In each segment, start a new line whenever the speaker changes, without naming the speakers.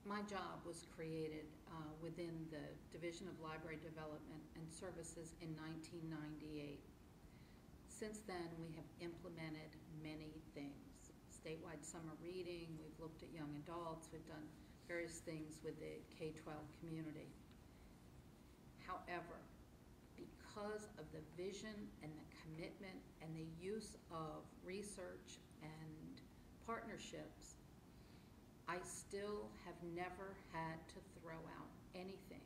my job was created within the Division of Library Development and Services in 1998. Since then, we have implemented many things. Statewide summer reading, we've looked at young adults, we've done various things with the K-12 community. However, because of the vision and the commitment and the use of research and partnerships, I still have never had to throw out anything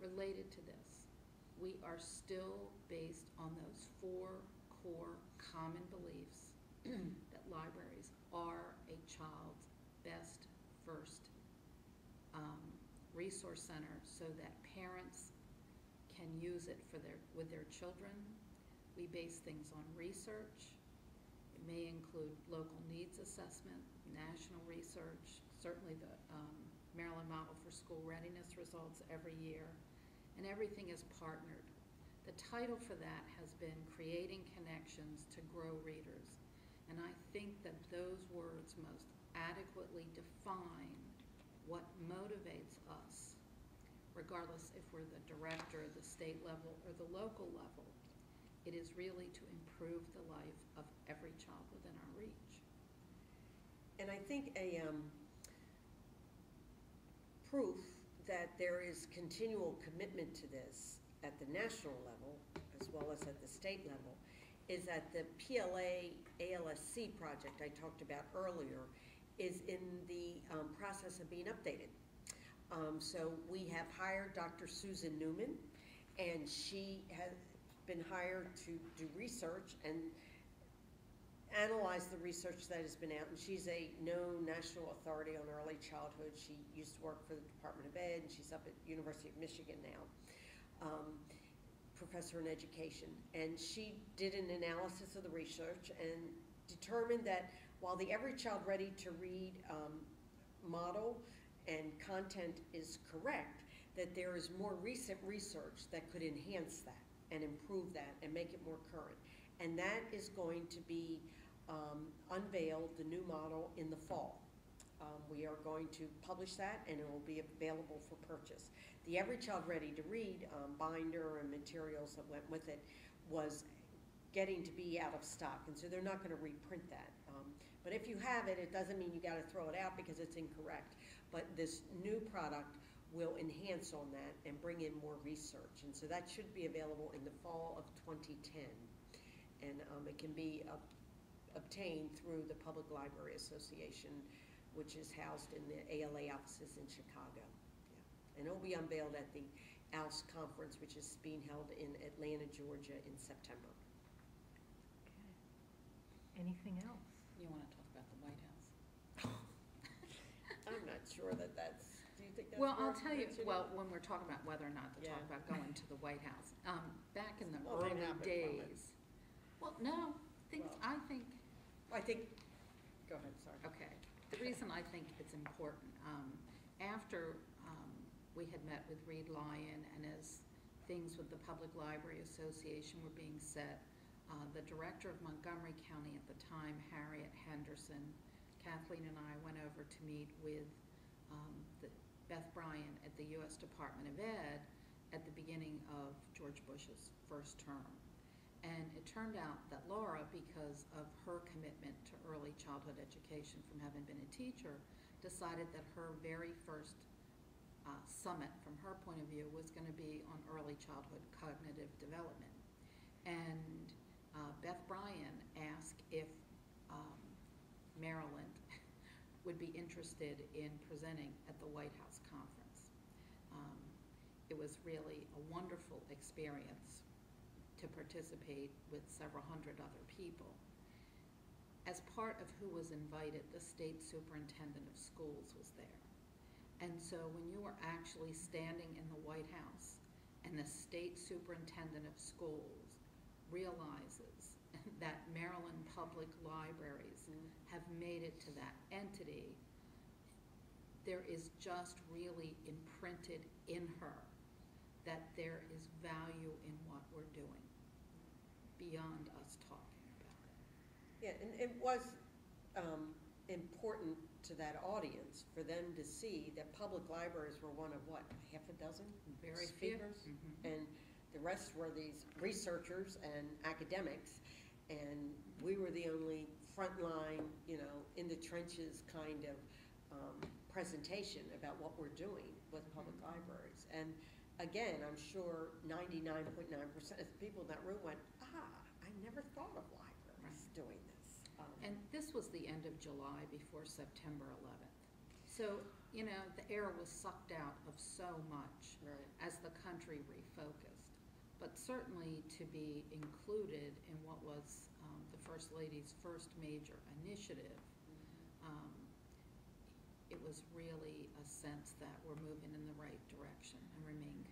related to this. We are still based on those 4 core common beliefs that libraries are a child's best first resource center so that parents can use it with their children. We base things on research. It may include local needs assessment, national research, certainly the Maryland Model for School Readiness results every year, and everything is partnered. The title for that has been Creating Connections to Grow Readers, and I think that those words most adequately define what motivates us, regardless if we're the director, the state level, or the local level. It is really to improve the life of every child within our reach.
And I think a proof that there is continual commitment to this at the national level, as well as at the state level, is that the PLA ALSC project I talked about earlier is in the process of being updated. So we have hired Dr. Susan Newman, and she has been hired to do research and analyze the research that has been out. And she's a known national authority on early childhood. She used to work for the Department of Ed, and she's up at University of Michigan now, professor in education. And she did an analysis of the research and determined that while the Every Child Ready to Read model and content is correct, that there is more recent research that could enhance that and improve that and make it more current. And that is going to be unveiled, the new model, in the fall. We are going to publish that, and it will be available for purchase. The Every Child Ready to Read binder and materials that went with it was getting to be out of stock, and so they're not going to reprint that. But if you have it, it doesn't mean you got to throw it out because it's incorrect. But this new product will enhance on that and bring in more research, and so that should be available in the fall of 2010. And it can be obtained through the Public Library Association, which is housed in the ALA offices in Chicago. Yeah. And it will be unveiled at the ALS conference, which is being held in Atlanta, Georgia in September.
Okay. Anything else?
You want to talk about the White House?
I'm not sure that that's, do you think that's
well, I'll tell you, well, when we're talking about whether or not to talk
Yeah.
about going to the White House, back in the
Well,
early
they haven't from it.
days, well, no, I think,
go ahead, sorry.
okay. The reason I think it's important, after we had met with Reed Lyon, and as things with the Public Library Association were being set, the director of Montgomery County at the time, Harriet Henderson, Kathleen and I went over to meet with Beth Bryan at the U.S. Department of Ed at the beginning of George Bush's first term. And it turned out that Laura, because of her commitment to early childhood education from having been a teacher, decided that her very first summit, from her point of view, was going to be on early childhood cognitive development. And Beth Bryan asked if Maryland would be interested in presenting at the White House conference. It was really a wonderful experience to participate with several hundred other people. As part of who was invited, the state superintendent of schools was there. And so when you were actually standing in the White House and the state superintendent of schools realizes that Maryland Public Libraries have made it to that entity, there is just really imprinted in her that there is value in what we're doing beyond us talking about it.
Yeah, and it was important to that audience, for them to see that public libraries were one of what, half a dozen
Very few.
speakers?
Mhm.
And the rest were these researchers and academics, and we were the only frontline, you know, in the trenches kind of presentation about what we're doing with public libraries. And again, I'm sure 99.9% of the people in that room went, I never thought of libraries doing this.
And this was the end of July before September 11th. So, you know, the air was sucked out of so much
Right.
as the country refocused. But certainly to be included in what was the First Lady's first major initiative, it was really a sense that we're moving in the right direction and remain